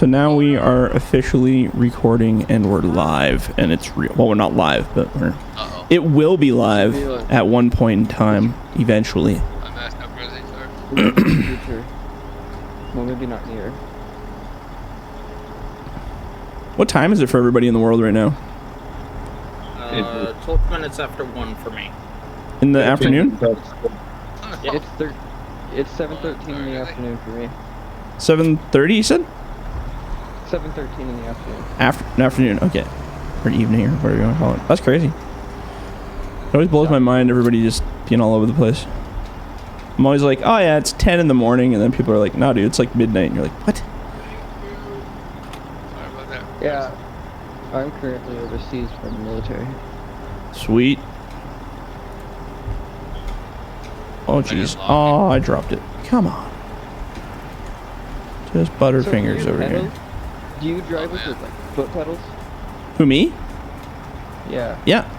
So now we are officially recording and we're live, and it's real. Well, we're not live, but we're. Uh-oh. It will be live at one point in time, eventually. I'm messed up really, sir. Future. Well, maybe not near. What time is it for everybody in the world right now? 12 minutes after 1 for me. In the afternoon? Yeah, it's 7:13 in the afternoon for me. 7:30, you said? 7:13 in the afternoon. Afternoon, okay. Or evening, or whatever you want to call it. That's crazy. It always blows my mind, everybody just being all over the place. I'm always like, oh yeah, it's 10 in the morning, and then people are like, no dude, it's like midnight, and you're like, what? Sorry about that. Yeah, I'm currently overseas from the military. Sweet. Oh jeez. Oh, I dropped it. Come on. Just butterfingers over here. Do you drive with like foot pedals? Who, me? Yeah. Yeah.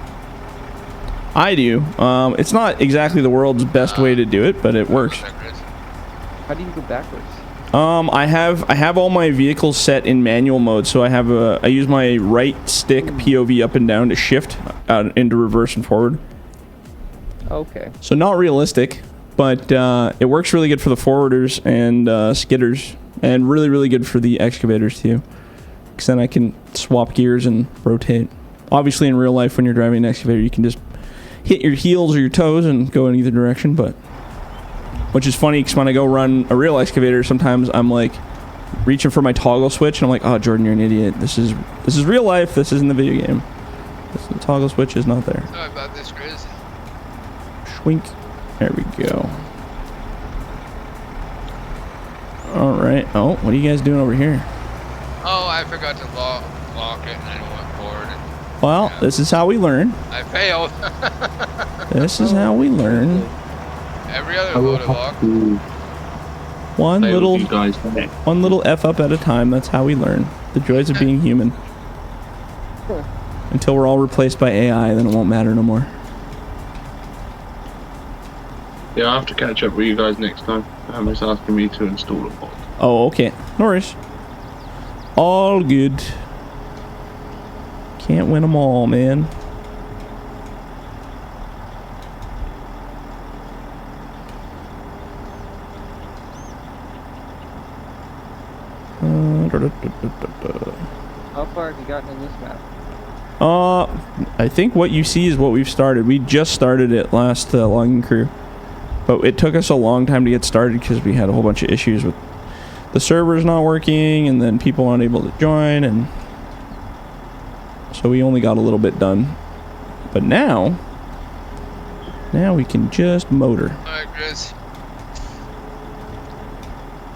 I do. It's not exactly the world's best way to do it, but it works. How do you go backwards? I have all my vehicles set in manual mode, so I use my right stick POV up and down to shift out into reverse and forward. Okay. So not realistic, but it works really good for the forwarders and skidders, and really, really good for the excavators too. Because then I can swap gears and rotate. Obviously, in real life, when you're driving an excavator, you can just hit your heels or your toes and go in either direction. But which is funny, because when I go run a real excavator, sometimes I'm like reaching for my toggle switch, and I'm like, "Oh, Jordan, you're an idiot. This is real life. This isn't the video game. The toggle switch is not there." Sorry about this, Grizz. Schwink. There we go. All right. Oh, what are you guys doing over here? Oh, I forgot to lock it and I went forward. And, Well, yeah. This is how we learn. I failed. This is how we learn. Every other vote I locked. One little F up at a time. That's how we learn. The joys of being human. Until we're all replaced by AI, then it won't matter no more. Yeah, I'll have to catch up with you guys next time. It's asking me to install a bot. Oh, okay. No worries. All good. Can't win them all, man. How far have you gotten in this map? I think what you see is what we've started. We just started it last logging crew. But it took us a long time to get started because we had a whole bunch of issues with the servers not working and then people unable to join, and so we only got a little bit done. But now we can just motor. Alright, Grizz.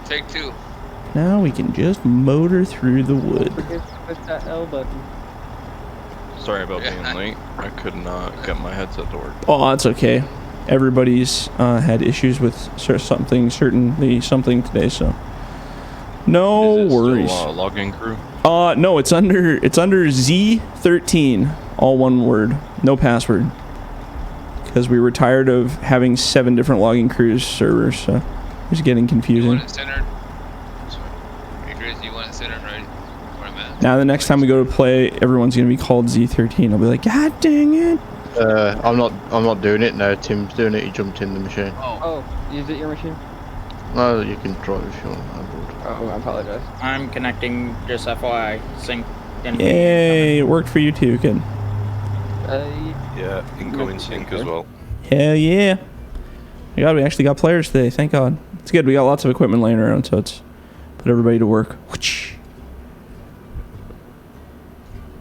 Take 2. Now we can just motor through the wood. Forget to push that L button. Sorry about being late. I could not get my headset to work. Oh, that's okay. Everybody's had issues with something today, so no Is it worries. Still, logging crew? No, it's under Z13, all one word, no password. Because we were tired of having 7 different logging crews servers, so it was getting You confusing. want it centered? Hey, Grizz, you want it centered right where I'm at? Now the next time we go to play, everyone's gonna be called Z13. I'll be like, God dang it! I'm not doing it now. Tim's doing it. He jumped in the machine. Oh, is it your machine? No, you can drive if you want. Oh, I apologize. I'm connecting, just FYI, sync. Yay, it worked for you too, kid. Yeah, incoming sync as well. Hell yeah! My God, we actually got players today. Thank God. It's good. We got lots of equipment laying around, so it's put everybody to work.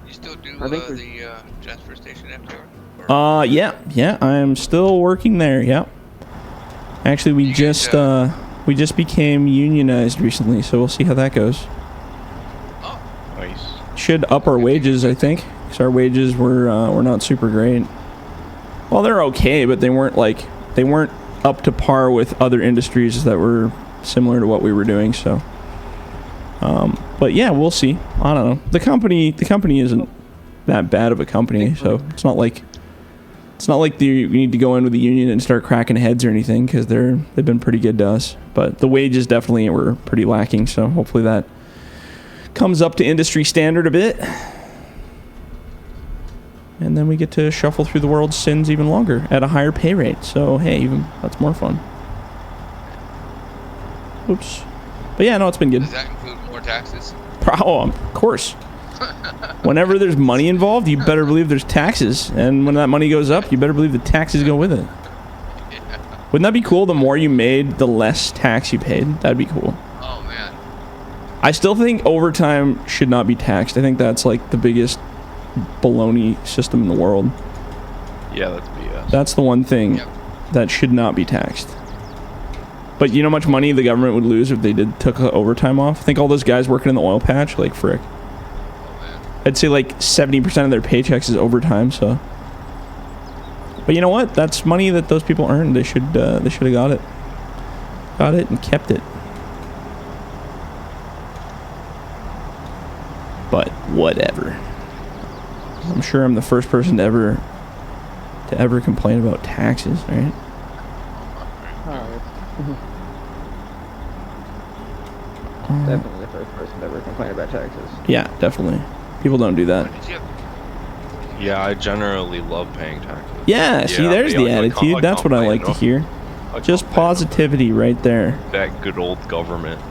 You still do I think the transfer station FDR? Yeah, I am still working there. Yeah. Actually, we just became unionized recently, so we'll see how that goes. Oh, Nice. Should up our wages, I think, because our wages were not super great. Well, they're okay, but they weren't up to par with other industries that were similar to what we were doing. So, but yeah, we'll see. I don't know. The company isn't that bad of a company, so it's not like we need to go in with the union and start cracking heads or anything, because they've been pretty good to us. But the wages definitely were pretty lacking, so hopefully that comes up to industry standard a bit. And then we get to shuffle through the world's sins even longer at a higher pay rate. So, hey, even that's more fun. Oops. But yeah, no, it's been good. Does that include more taxes? Oh, of course. Whenever there's money involved, you better believe there's taxes. And when that money goes up, you better believe the taxes go with it. Wouldn't that be cool? The more you made, the less tax you paid. That'd be cool. Oh, man. I still think overtime should not be taxed. I think that's like the biggest baloney system in the world. Yeah, that's BS. That's the one thing that should not be taxed. But you know how much money the government would lose if they took overtime off? Think all those guys working in the oil patch, like frick. I'd say like 70% of their paychecks is overtime, so. But you know what? That's money that those people earned. They should have got it. Got it and kept it. But whatever. I'm sure I'm the first person to ever complain about taxes, right? Definitely the first person to ever complain about taxes. Yeah, definitely. People don't do that. Yeah, I generally love paying taxes. Yeah, see, there's the attitude. That's what I like to hear. Just positivity right there. That good old government.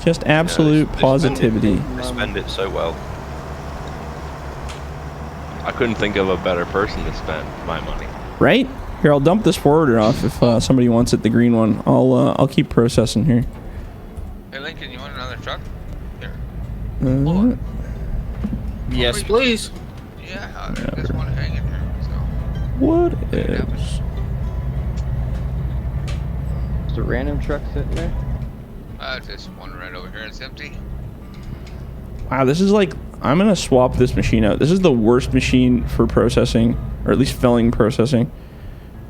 Just absolute positivity. They spend it so well. I couldn't think of a better person to spend my money. Right? Here, I'll dump this forwarder off if somebody wants it, the green one. I'll keep processing here. Hey, Lincoln, you want another truck? Here. Yes, please. Yeah, I just want to hang in here. So. What is? Just a random truck sitting there? Just one right over here. It's empty. Wow, this is like, I'm going to swap this machine out. This is the worst machine for processing, or at least felling processing,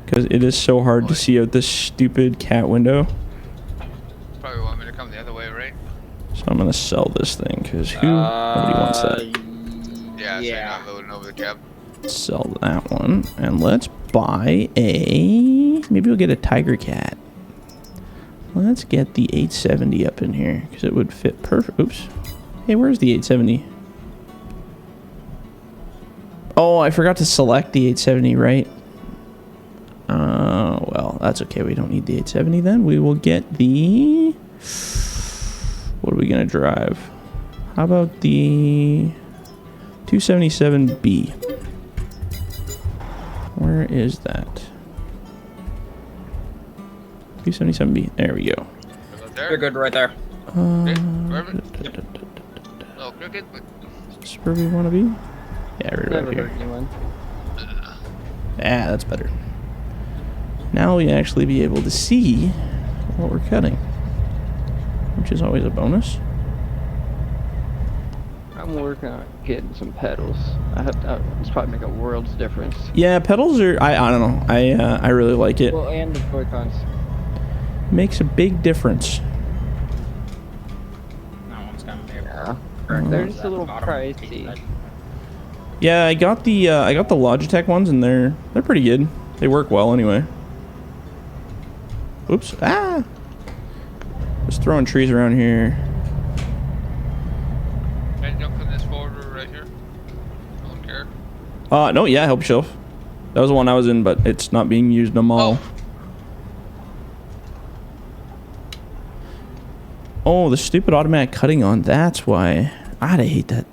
because it is so hard to see out this stupid cat window. Probably want me to come the other way, right? So I'm going to sell this thing, because nobody wants that. Yeah, so you're not loading over the cab. Sell that one, and let's buy maybe we'll get a tiger cat. Let's get the 870 up in here, because it would fit perfect. Oops. Hey, where's the 870? Oh, I forgot to select the 870, right? Well, that's okay. We don't need the 870 then. We will get the... What are we going to drive? How about the 277B? Where is that? 277B. There we go. You're good right there. Oh, crooked. Is this where we want to be? Yeah, right Never about here. heard anyone. Ah, that's better. Now we actually be able to see what we're cutting, which is always a bonus. I'm working on getting some pedals. It's probably make a world's difference. Yeah, pedals are, I don't know. I really like it. Well, and the Joy-Cons. Makes a big difference. That one's gonna be They're just a little pricey. Yeah, I got the Logitech ones, and they're pretty good. They work well anyway. Oops. Ah! Just throwing trees around here. Can you jump in this forwarder right here? I don't care. No, yeah, help shelf. That was the one I was in, but it's not being used no more. Oh, the stupid automatic cutting on. That's why. I hate that.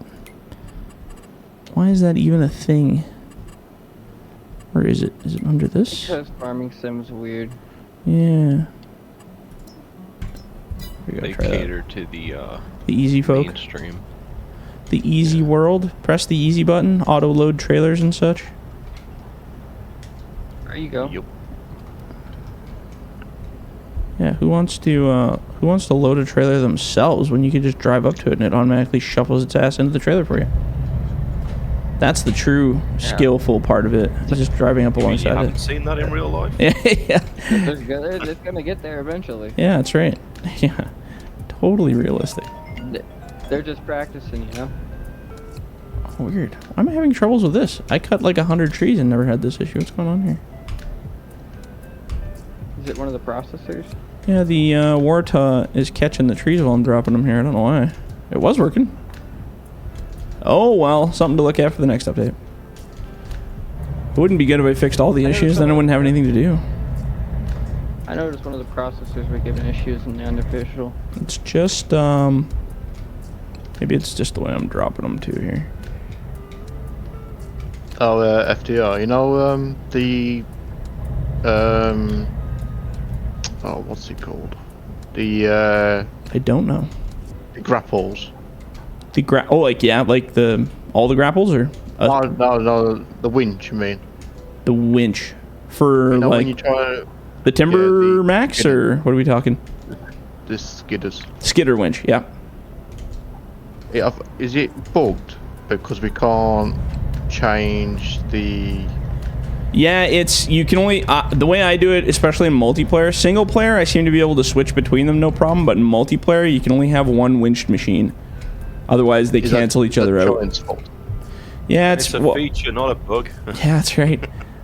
Why is that even a thing? Where is it? Is it under this? Because farming sim's weird. Yeah. They cater to the easy folk. mainstream. The easy world. Press the easy button. Auto load trailers and such. There you go. Yep. Yeah, who wants to load a trailer themselves when you can just drive up to it and it automatically shuffles its ass into the trailer for you? That's the true skillful part of it. It's just driving up alongside You haven't it. seen that in real life? Yeah. It's gonna get there eventually. Yeah, that's right. Yeah. Totally realistic. They're just practicing, you know? Oh, weird. Why am I having troubles with this? I cut like 100 trees and never had this issue. What's going on here? Is it one of the processors? Yeah, the Warta is catching the trees while I'm dropping them here. I don't know why. It was working. Oh, well, something to look at for the next update. It wouldn't be good if I fixed all the issues, then I wouldn't have anything to do. I noticed one of the processors were giving issues in the unofficial. It's just, maybe it's just the way I'm dropping them to here. Oh, FDR, you know, oh, what's it called? The I don't know. grapples. Oh, like, yeah, like all the grapples, or? No, the winch, you mean? The winch. For, You know, like, when you try the timber the max, skidder. or what are we talking? the skidders. Skidder winch, yeah. Is it bugged? Because we can't change the... Yeah, you can only, the way I do it, especially in multiplayer, single player, I seem to be able to switch between them no problem, but in multiplayer, you can only have one winched machine. Otherwise, they cancel each other out. Fault? Yeah, It's a feature, not a bug. Yeah, that's right.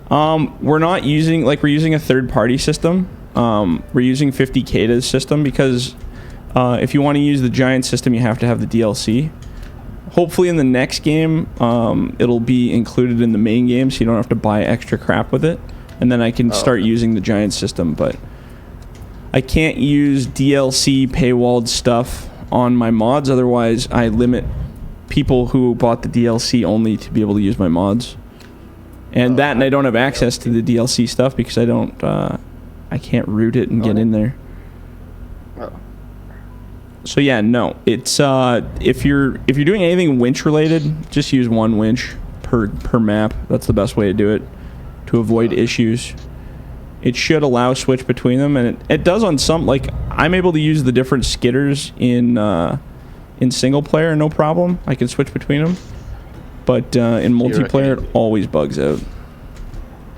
We're not using, like, we're using a third-party system. We're using 50K's system because if you want to use the giant system, you have to have the DLC. Hopefully in the next game, it'll be included in the main game, so you don't have to buy extra crap with it. And then I can start using the giant system, but I can't use DLC paywalled stuff on my mods, otherwise I limit people who bought the DLC only to be able to use my mods. And and I don't have access to the DLC stuff because I can't root it and get in there. So yeah, no. It's if you're doing anything winch related, just use one winch per map. That's the best way to do it to avoid issues. It should allow switch between them, and it does on some. Like, I'm able to use the different skidders in single player, no problem. I can switch between them, but in multiplayer, it always bugs out.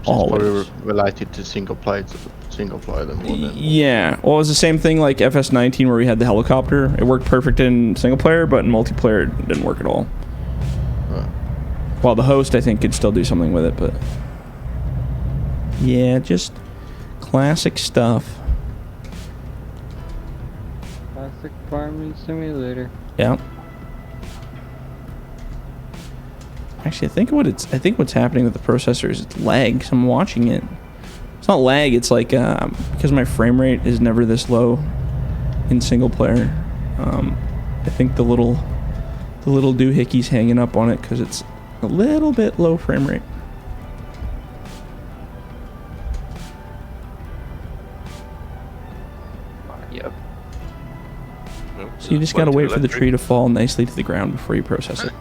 Always. Related to single player then more than... Yeah, well, it was the same thing like FS19 where we had the helicopter. It worked perfect in single player, but in multiplayer it didn't work at all. While the host, I think, could still do something with it, but... Yeah, just classic stuff. Classic farming simulator. Yeah. Actually, I think what's happening with the processor is it's lag, 'cause I'm watching it. It's not lag, it's like, because my frame rate is never this low in single player. I think the little doohickey's hanging up on it because it's a little bit low frame rate. Yep. So you just gotta wait for the tree to fall nicely to the ground before you process it.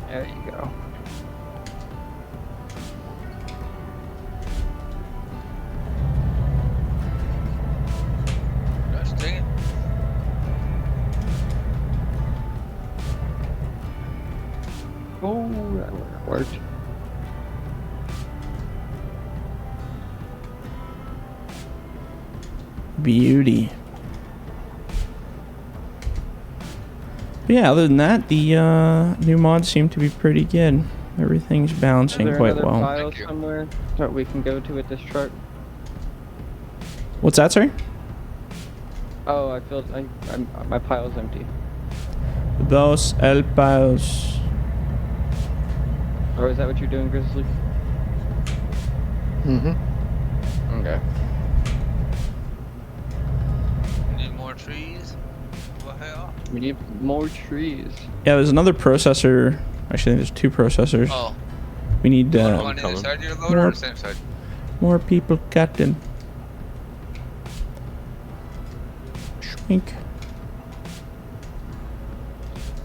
There you go. Gosh dang it. Oh, that worked. Beauty. But yeah, other than that, the new mods seem to be pretty good. Everything's bouncing quite well. File somewhere that we can go to with this truck? What's that, sorry? Oh, I feel my pile's empty. Dos el paos. Or is that what you're doing, Grizzly? Mm-hmm. Okay. Need more trees? What the hell? We need more trees. Yeah, there's another processor. Actually, there's two processors. Oh. We need One on either side of your loader or the same side? more people cutting. Schwink.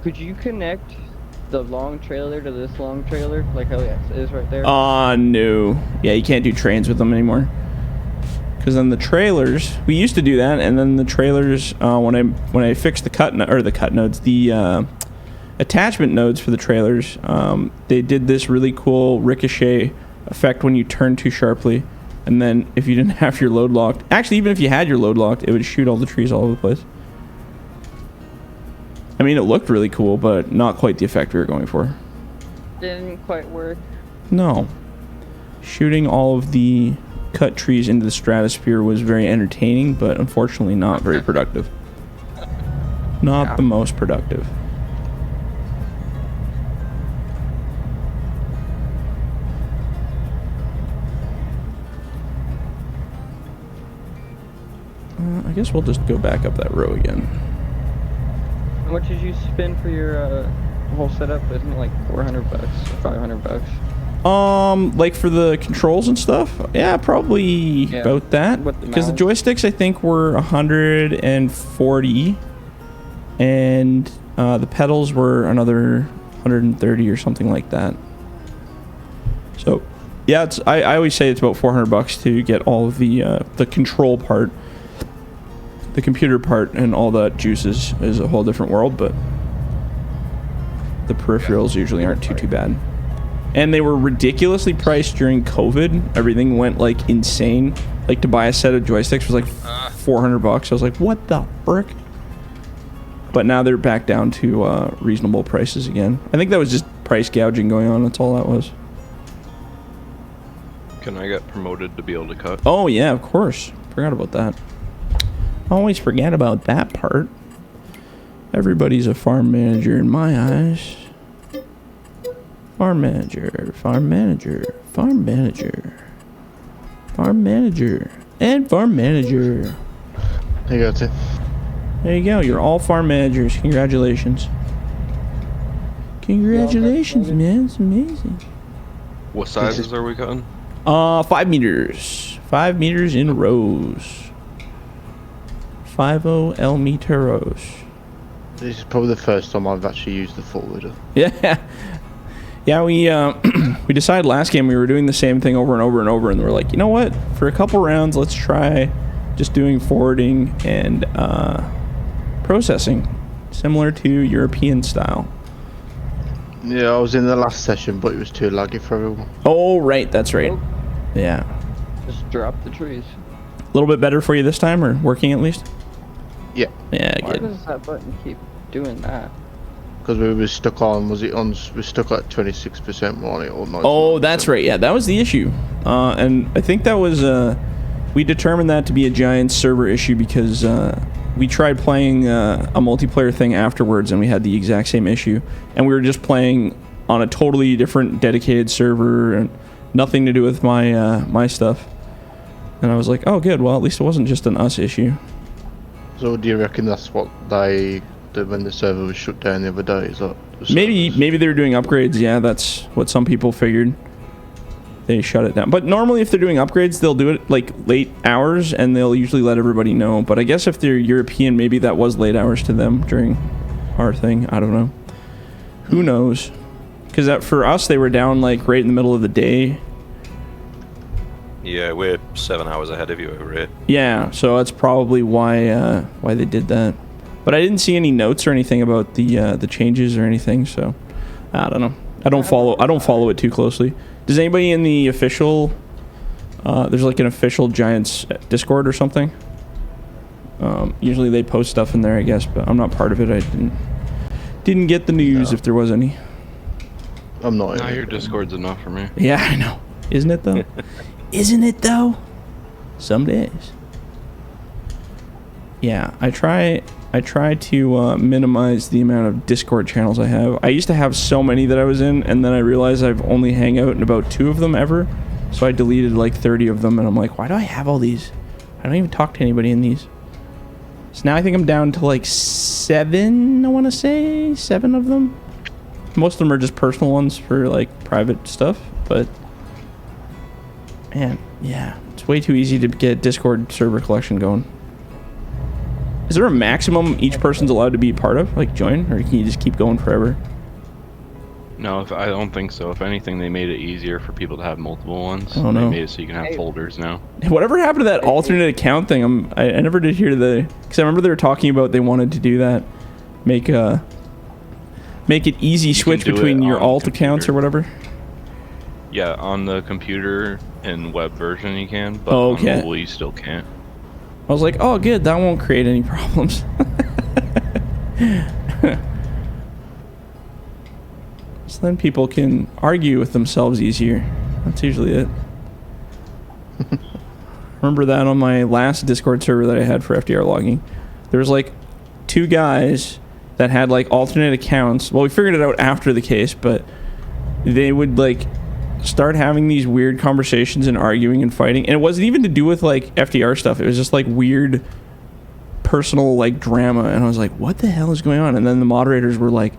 Could you connect the long trailer to this long trailer, like how it is right there? No. Yeah, you can't do trains with them anymore. Because then the trailers, we used to do that, and then the trailers, when I fixed the attachment nodes for the trailers, they did this really cool ricochet effect when you turn too sharply, and then if you didn't have your load locked, actually even if you had your load locked, it would shoot all the trees all over the place. I mean, it looked really cool, but not quite the effect we were going for. Didn't quite work. No. Shooting all of the cut trees into the stratosphere was very entertaining, but unfortunately not very productive. Not the most productive. I guess we'll just go back up that row again. How much did you spend for your whole setup? Isn't it like 400 bucks or 500 bucks? Like for the controls and stuff? Yeah, probably about that. Because the joysticks, I think, were 140, and the pedals were another 130 or something like that. So, yeah, it's I always say it's about 400 bucks to get all of the control part. The computer part and all that juices is a whole different world, but the peripherals usually aren't too bad. And they were ridiculously priced during COVID. Everything went like insane. Like to buy a set of joysticks was like 400 bucks. I was like, what the frick? But now they're back down to reasonable prices again. I think that was just price gouging going on. That's all that was. Can I get promoted to be able to cut? Oh yeah, of course. Forgot about that. Always forget about that part. Everybody's a farm manager in my eyes. Farm manager, farm manager, farm manager, farm manager, and farm manager. There you go, Tim. There you go. You're all farm managers. Congratulations. Congratulations, man. It's amazing. What sizes are we cutting? 5 meters. 5 meters in rows. 50 L meteros. This is probably the first time I've actually used the forwarder. Yeah. Yeah, we we decided last game we were doing the same thing over and over and over, and we're like, you know what? For a couple rounds, let's try just doing forwarding and processing, similar to European style. Yeah, I was in the last session, but it was too laggy for everyone. Oh, right, that's right. Yeah. Just drop the trees. A little bit better for you this time, or working at least? Yeah. Yeah, Why good. does that button keep doing that? Because we were stuck on, we're stuck at 26% on it or 99%. Oh, that's right. Yeah, that was the issue. And I think that was, we determined that to be a giant server issue because we tried playing a multiplayer thing afterwards and we had the exact same issue. And we were just playing on a totally different dedicated server and nothing to do with my, my stuff. And I was like, oh, good. Well, at least it wasn't just an us issue. So do you reckon that's what they did when the server was shut down the other day? Is that maybe they were doing upgrades. Yeah, that's what some people figured. They shut it down. But normally if they're doing upgrades, they'll do it like late hours and they'll usually let everybody know. But I guess if they're European, maybe that was late hours to them during our thing. I don't know. Who knows? Because for us, they were down like right in the middle of the day. Yeah, we're 7 hours ahead of you over here. Yeah, so that's probably why they did that. But I didn't see any notes or anything about the changes or anything, so I don't know. I don't follow it too closely. Does anybody in the official there's like an official Giants Discord or something? Usually they post stuff in there, I guess, but I'm not part of it. I didn't get the news if there was any. I'm not. Now your Discord's enough for me. Yeah, I know. Isn't it though? Isn't it though? Some days. Yeah, I try to minimize the amount of Discord channels I have. I used to have so many that I was in, and then I realized I've only hang out in about 2 of them ever. So I deleted like 30 of them, and I'm like, why do I have all these? I don't even talk to anybody in these. So now I think I'm down to like 7, I want to say. 7 of them. Most of them are just personal ones for like private stuff, but man, yeah, it's way too easy to get Discord server collection going. Is there a maximum each person's allowed to be part of, like join, or can you just keep going forever? No, I don't think so. If anything, they made it easier for people to have multiple ones. Oh, no. They made it so you can have folders now. Whatever happened to that alternate account thing? I never did hear because I remember they were talking about they wanted to do that, make it easy switch between your alt accounts or whatever. Yeah, on the computer and web version you can, but Oh, on okay. mobile you still can't. I was like, oh, good, that won't create any problems. So then people can argue with themselves easier. That's usually it. Remember that on my last Discord server that I had for FDR Logging. There was like 2 guys that had like alternate accounts. Well, we figured it out after the case, but they would like start having these weird conversations and arguing and fighting. And it wasn't even to do with like FDR stuff. It was just like weird personal like drama, and I was like, what the hell is going on? And then the moderators were like,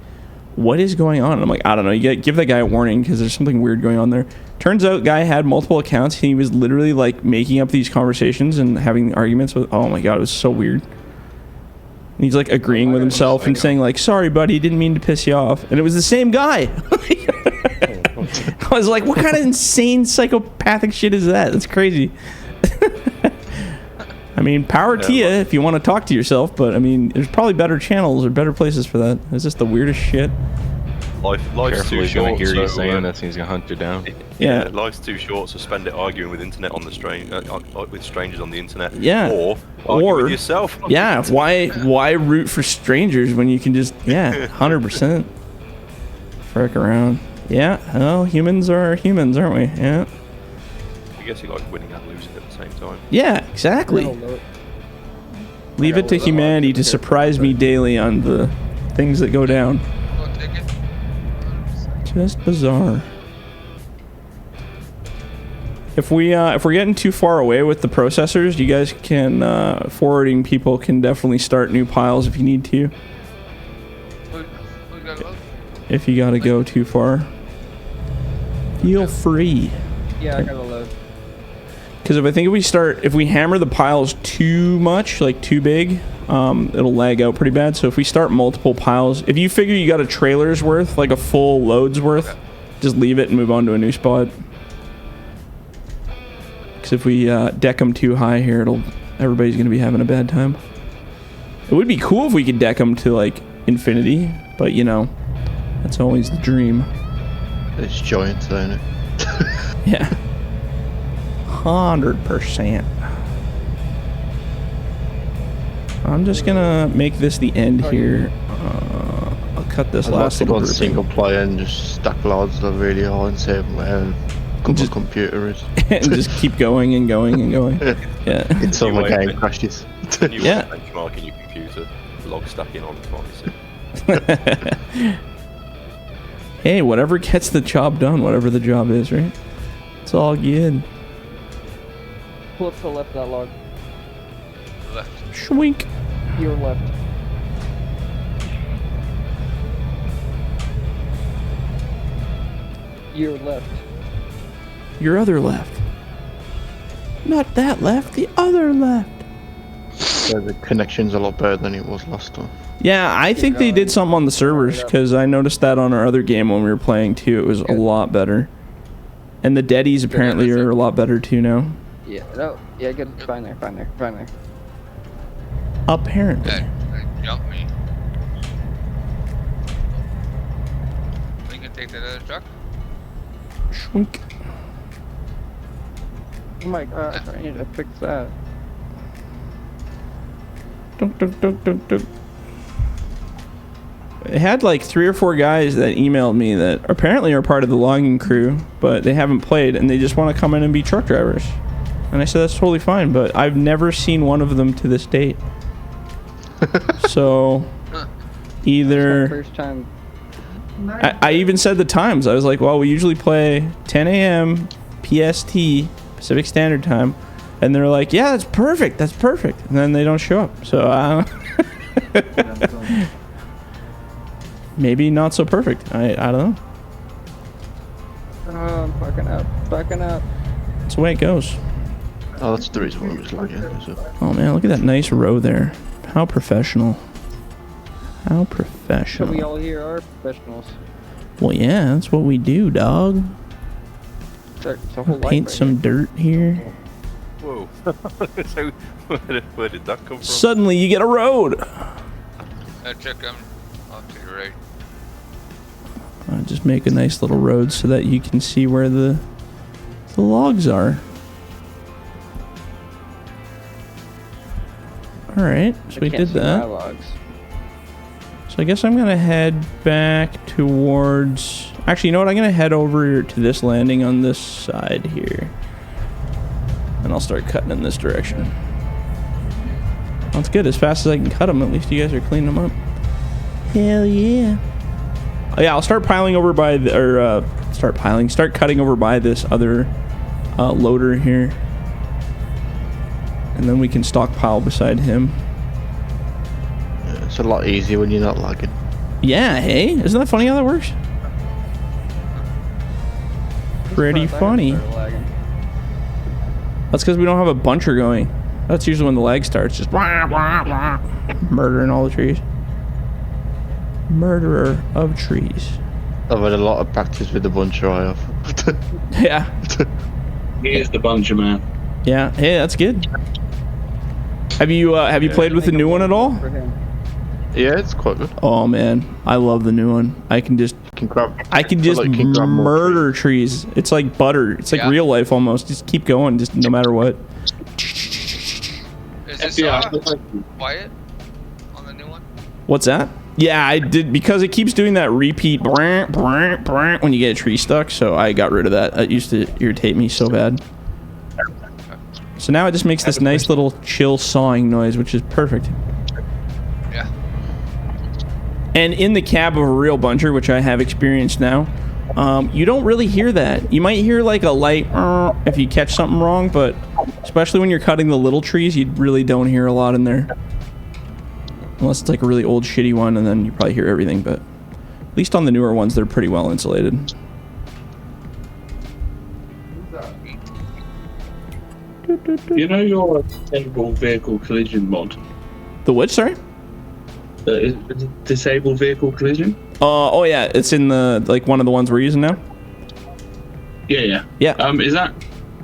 what is going on? And I'm like, I don't know. You give that guy a warning because there's something weird going on there. Turns out guy had multiple accounts. He was literally like making up these conversations and having arguments with, oh my god, it was so weird. And he's like agreeing with himself and saying like, sorry buddy, didn't mean to piss you off. And it was the same guy. I was like, what kind of insane psychopathic shit is that? That's crazy. I mean, power to you if you want to talk to yourself, but I mean, there's probably better channels or better places for that. It's just the weirdest shit. Life's Careful, too he's gonna short. hear you so, saying that, he's gonna hunt you down. Yeah. Life's too short, so spend it arguing with internet on the with strangers on the internet. Yeah. Or argue with yourself. Yeah. Why root for strangers when you can just 100% frick around. Yeah. Well, humans are humans, aren't we? Yeah. I guess you like winning and losing at the same time. Yeah. Exactly. Leave it to humanity to surprise me daily on the things that go down. We'll take it. Just bizarre. If we're getting too far away with the processors, you guys can forwarding people can definitely start new piles if you need to. Who's got load? If you gotta go too far, feel free. Yeah, I got a load. Because if we hammer the piles too much, like too big, it'll lag out pretty bad. So if we start multiple piles, if you figure you got a trailer's worth, like a full load's worth, just leave it and move on to a new spot. Because if we deck them too high here, everybody's gonna be having a bad time. It would be cool if we could deck them to like infinity, but you know, that's always the dream. It's giant, isn't it? Yeah. 100%. I'm just gonna make this the end here. I'll cut this I'd like last to go little on grouping. single player and just stack loads of really high and see where good Just- computer is. And just keep going and going and going. Yeah. Until my You game wait. crashes. You Yeah. benchmarking your computer, log stacking on twice. Hey, whatever gets the job done, whatever the job is, right? It's all good. Pull up to the left of that log. Left. Schwink. Your left. Your left. Your other left. Not that left, the other left. So the connection's a lot better than it was last time. Yeah, I think they did something on the servers because I noticed that on our other game when we were playing too. It was a lot better. And the deadies apparently are a lot better too now. Yeah, no. Yeah, good. Fine there, fine there, fine there. Apparently. That jumped me. We can take that other truck. Schwink. Oh my gosh, I need to fix that. Dunk, dunk, dunk, dunk, dunk. It had like 3 or 4 guys that emailed me that apparently are part of the logging crew, but they haven't played and they just want to come in and be truck drivers. And I said that's totally fine, but I've never seen one of them to this date. So either First time. I even said the times. I was like, well, we usually play 10 a.m. PST, Pacific Standard Time. And they're like, yeah, that's perfect. That's perfect. And then they don't show up. So maybe not so perfect. I don't know. Oh, I'm fucking up. Fucking up. That's the way it goes. Oh, that's the reason why it was lagging. Is it? Oh, man, look at that nice row there. How professional. How So we professional. all here are professionals. Well, yeah, that's what we do, dog. It's a whole life Paint right some dirt here. Whoa. So, where did that come from? Suddenly you get a road. Check them off to the right. Just make a nice little road so that you can see where the logs are. Alright, so we I can't did see my that. logs. So I guess I'm gonna head back towards... Actually, you know what? I'm gonna head over to this landing on this side here. And I'll start cutting in this direction. That's good. As fast as I can cut them, at least you guys are cleaning them up. Hell yeah. Oh, yeah, I'll start piling over by the... Start cutting over by this other loader here. And then we can stockpile beside him. It's a lot easier when you're not lagging. Yeah, hey? Isn't that funny how that works? Pretty funny. That's because we don't have a buncher going. That's usually when the lag starts. Just murdering all the trees. Murderer of trees. I've had a lot of practice with the buncher I have. Yeah. Here's the buncher, man. Yeah. Hey, that's good. Have you played with the new one at all? Yeah, it's quite good. Oh man, I love the new one. I can just murder trees. It's like butter. It's like real life almost. Just keep going, just no matter what. Is this quiet on the new one? What's that? Yeah, I did because it keeps doing that repeat when you get a tree stuck. So I got rid of that. That used to irritate me so bad. So now it just makes this nice little chill sawing noise, which is perfect. Yeah. And in the cab of a real buncher, which I have experienced now, you don't really hear that. You might hear like a light if you catch something wrong, but especially when you're cutting the little trees, you really don't hear a lot in there. Unless it's like a really old shitty one, and then you probably hear everything, but at least on the newer ones, they're pretty well insulated. You know your disabled vehicle collision mod? The what, sorry? Is it disabled vehicle collision? Oh yeah, it's in the like one of the ones we're using now. Yeah. Is that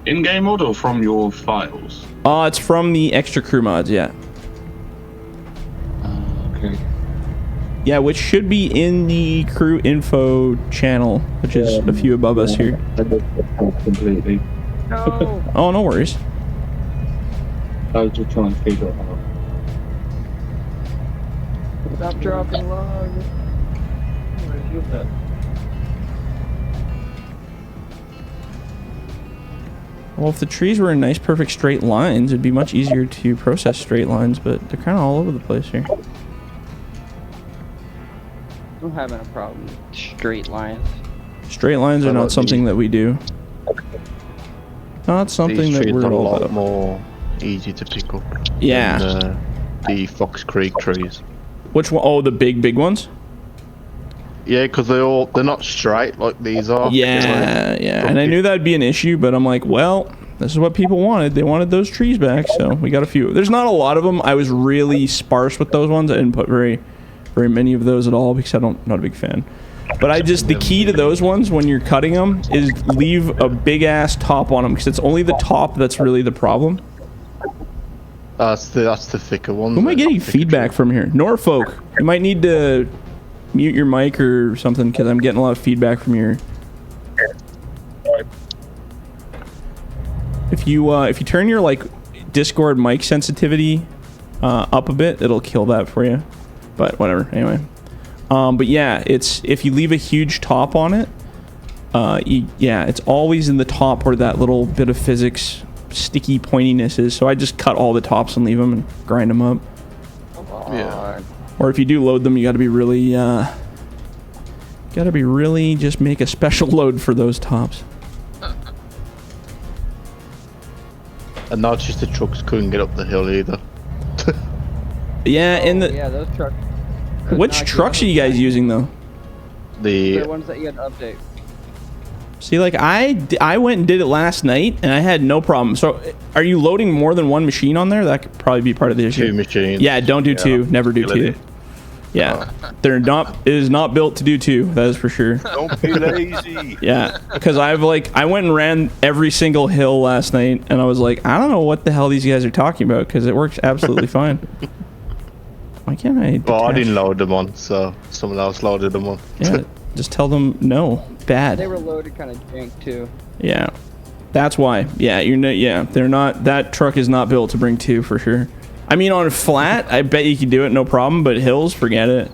in-game mod or from your files? It's from the extra crew mods, yeah. Okay. Yeah, which should be in the crew info channel, which is a few above us here. Completely. No. Oh, no worries. I was just trying to figure it out. Stop dropping logs. Where's your pet? Well, if the trees were in nice, perfect straight lines, it'd be much easier to process straight lines, but they're kind of all over the place here. I'm having a problem with straight lines. Straight lines are not something that we do. Not something These that trees we're are a all lot about. more easy to pick up. Yeah. Than, the Fox Creek trees. Which one? Oh, the big ones? Yeah, because they're not straight like these are. Yeah, yeah. And I knew that'd be an issue, but I'm like, well, this is what people wanted. They wanted those trees back, so we got a few. There's not a lot of them. I was really sparse with those ones. I didn't put very many of those at all because I'm not a big fan. But the key to those ones when you're cutting them is leave a big ass top on them because it's only the top that's really the problem. That's the thicker ones. Who am I getting feedback from here? Norfolk, you might need to mute your mic or something because I'm getting a lot of feedback from your. If you turn your like Discord mic sensitivity up a bit, it'll kill that for you. But whatever. Anyway, but yeah, it's if you leave a huge top on it, it's always in the top where that little bit of physics sticky pointiness is. So I just cut all the tops and leave them and grind them up. Yeah. Or if you do load them, you got to be really just make a special load for those tops. And not just the trucks couldn't get up the hill either. Yeah, those trucks. Which trucks are you guys using though? The ones that you had to update. See, like I went and did it last night and I had no problem. So, are you loading more than one machine on there? That could probably be part of the issue. 2 machines. Yeah, don't do two. Never do two. Yeah, it is not built to do two. That is for sure. Don't be lazy. Yeah, because I went and ran every single hill last night, and I was like, I don't know what the hell these guys are talking about because it works absolutely fine. Why can't I? Well, I didn't load them on, so someone else loaded them on. Yeah, just tell them no. Bad. They were loaded kind of jank too. Yeah, that's why. Yeah, they're not. That truck is not built to bring two for sure. I mean, on flat, I bet you could do it, no problem. But hills, forget it.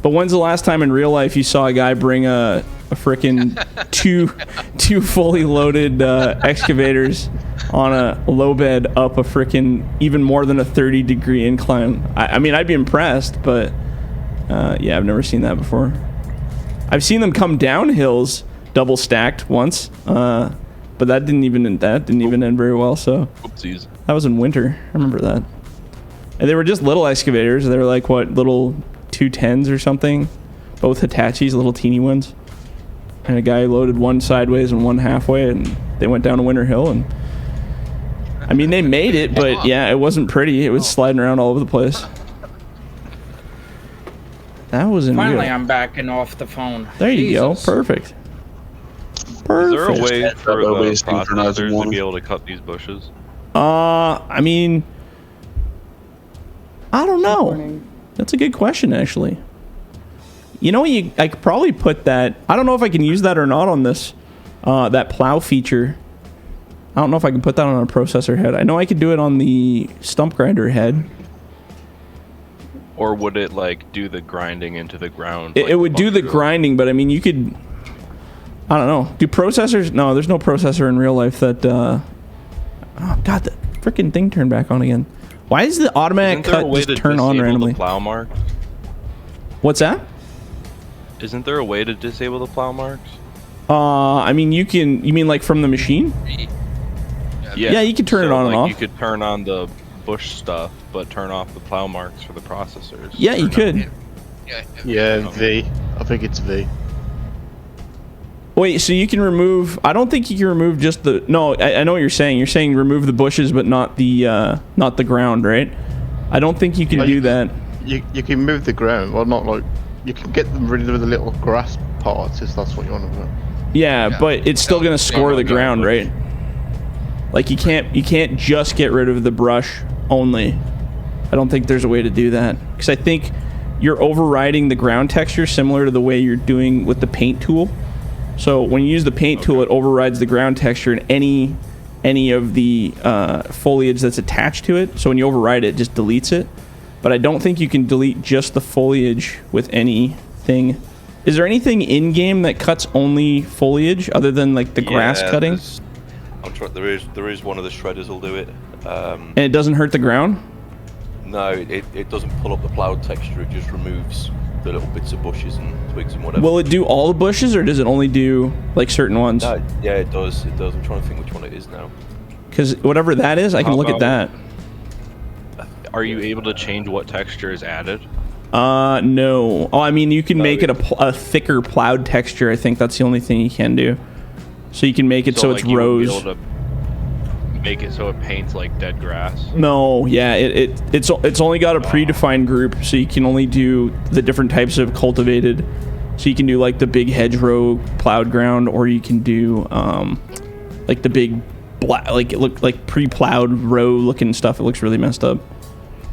But when's the last time in real life you saw a guy bring a frickin' two fully loaded excavators on a low bed up a frickin' even more than a 30-degree incline? I mean, I'd be impressed, but yeah, I've never seen that before. I've seen them come down hills double stacked once, but that didn't even end very well. So Oopsies. that was in winter. I remember that. And they were just little excavators. They were like, what, little 210s or something? Both Hitachis, little teeny ones. And a guy loaded one sideways and one halfway, and they went down a Winter Hill. And I mean, they made it, but yeah, it wasn't pretty. It was sliding around all over the place. That wasn't Finally, real. I'm backing off the phone. There you Jesus. go. Perfect. Is there a way Just for the always synchronizing processors one. to be able to cut these bushes? I mean, I don't know. That's a good question, actually. You know, I could probably put that. I don't know if I can use that or not on this, that plow feature. I don't know if I can put that on a processor head. I know I could do it on the stump grinder head. Or would it like do the grinding into the ground? It would do the grinding, but I mean, you could. I don't know. Do processors? No, there's no processor in real life that. Oh God, the freaking thing turned back on again. Why does the automatic cut just turn on randomly? The plow marks? What's that? Isn't there a way to disable the plow marks? I mean, you can. You mean like from the machine? Yeah, you can turn it on and off. You could turn on the bush stuff, but turn off the plow marks for the processors. Yeah, you could. Yeah, V. I think it's V. Wait, so you can remove... I don't think you can remove just the... No, I know what you're saying. You're saying remove the bushes, but not the ground, right? I don't think you can do that. You can move the ground. Well, not like... You can get them rid of the little grass parts, if that's what you want to do. Yeah, but it's still going to score the ground, right? Like, you can't just get rid of the brush only. I don't think there's a way to do that. Because I think you're overriding the ground texture similar to the way you're doing with the paint tool. So when you use the paint tool, it overrides the ground texture and any of the foliage that's attached to it. So when you override it, it just deletes it. But I don't think you can delete just the foliage with anything. Is there anything in-game that cuts only foliage other than like the grass cutting? I'm trying. There is one of the shredders will do it. And it doesn't hurt the ground? No, it doesn't pull up the plowed texture. It just removes the little bits of bushes and twigs and whatever. Will it do all the bushes, or does it only do like certain ones? No, yeah, it does. It does. I'm trying to think which one it is now. Because whatever that is, I can look at that. Are you able to change what texture is added? No. Oh, I mean, you can make it a thicker plowed texture. I think that's the only thing you can do. So you can make it so it's rows. You would be able to make it so it paints like dead grass. No, yeah, it's only got a predefined group, so you can only do the different types of cultivated. So you can do like the big hedgerow plowed ground, or you can do like the big like it looked like pre-plowed row looking stuff. It looks really messed up.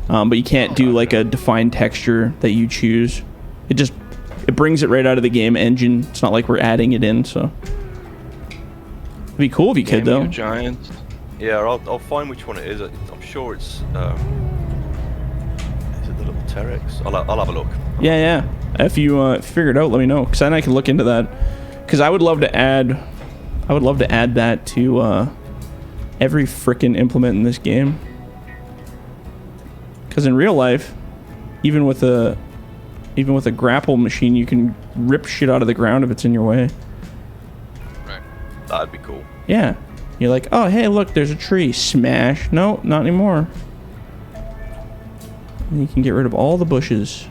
But you can't do like a defined texture that you choose. It brings it right out of the game engine. It's not like we're adding it in, so it'd be cool if you could though. Giants. Yeah, I'll find which one it is. I'm sure it's is it the little Terex? I'll have a look. Yeah. If you figure it out, let me know, because then I can look into that. Because I would love to add that to every frickin' implement in this game. Because in real life, even with a grapple machine, you can rip shit out of the ground if it's in your way. Right. That'd be cool. Yeah. You're like, oh, hey, look, there's a tree. Smash. No, not anymore. And you can get rid of all the bushes.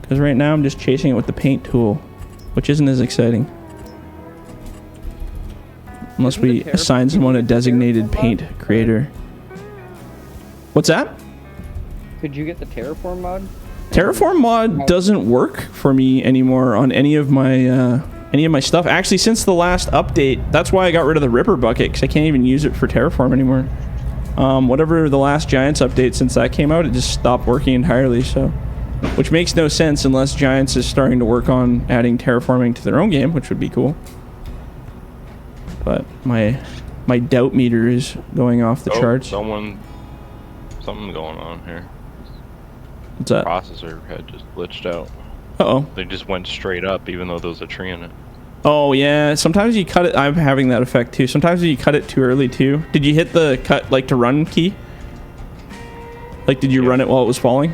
Because right now I'm just chasing it with the paint tool, which isn't as exciting. Unless we assign someone a designated paint creator. What's that? Could you get the Terraform mod? Terraform mod doesn't work for me anymore on any of my stuff. Actually, since the last update, that's why I got rid of the Ripper bucket, because I can't even use it for Terraform anymore. Whatever the last Giants update, since that came out, it just stopped working entirely. So, which makes no sense unless Giants is starting to work on adding terraforming to their own game, which would be cool. But my doubt meter is going off the charts. Something going on here. What's that? Processor head just glitched out. Uh-oh. They just went straight up even though there was a tree in it. Oh yeah, sometimes you cut it. I'm having that effect too. Sometimes you cut it too early too. Did you hit the cut like to run key? Like did you run it while it was falling?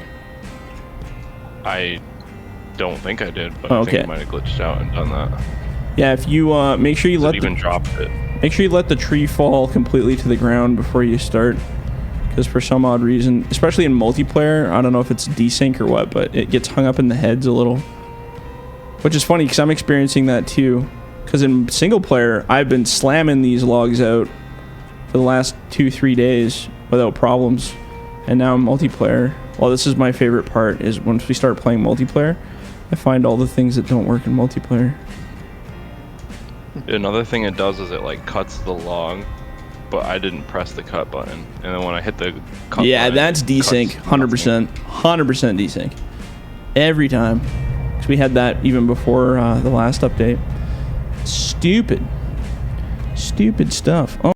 I don't think I did, but Oh, I think okay. I might have glitched out and done that. Yeah, if you make sure you let Even dropped it. make sure you let the tree fall completely to the ground before you start. because for some odd reason, especially in multiplayer, I don't know if it's desync or what, but it gets hung up in the heads a little. Which is funny because I'm experiencing that too. Because in single player, I've been slamming these logs out for the last 2-3 days without problems. And now in multiplayer, well, this is my favorite part, is once we start playing multiplayer, I find all the things that don't work in multiplayer. Another thing it does is it like cuts the log, but I didn't press the cut button. And then when I hit the cut button, that's desync, 100%. 100% desync. Every time. Because we had that even before the last update. Stupid stuff. Oh.